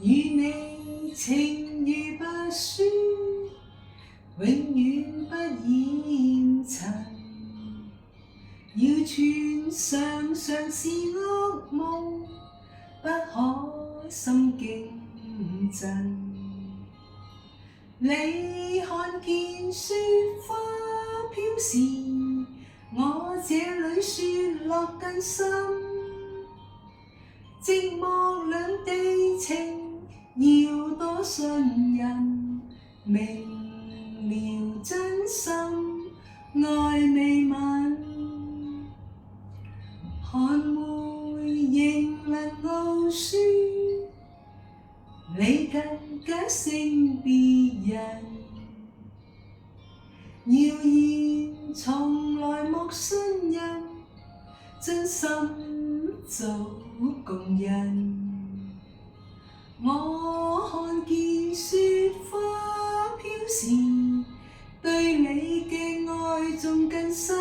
與你情如白雪，永遠不染塵。謠傳常常是噩夢，不可心驚震。你看見雪花飄時，我這裏雪落更深。寂寞兩地情，要多信任，明了真心，愛未泯。寒梅仍能傲雪，你更加勝別人。謠言從來莫信任，真心早共人。我看見雪花飄時，對你嘅愛仲更深。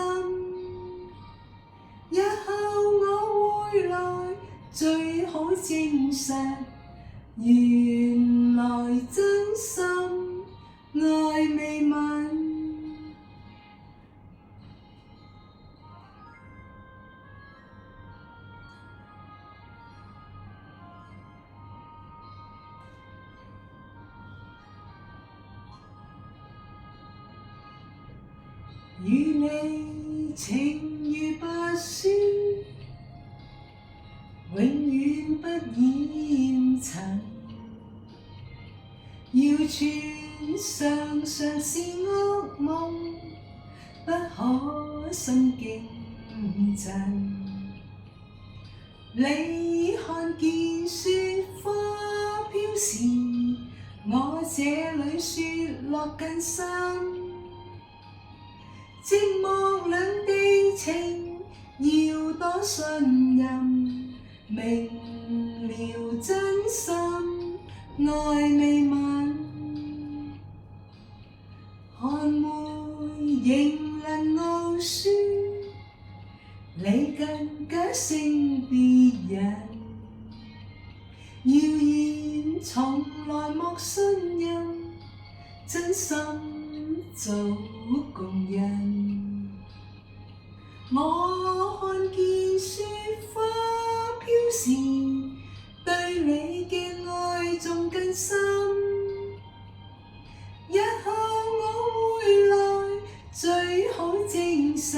日後我回來，最好證實，原來真心愛未泯。與你情如白雪，永遠不染塵。謠傳常常是噩夢，不可心驚震。你看見雪花飄時，我這裏雪落更深。寂寞兩地情，要多信任，明了真心，愛未泯。寒梅仍能傲雪，你更加勝別人。謠言從來莫信任，真心早共人。我看見雪花飄時，對你嘅愛仲更深。日後我回來，最好證實。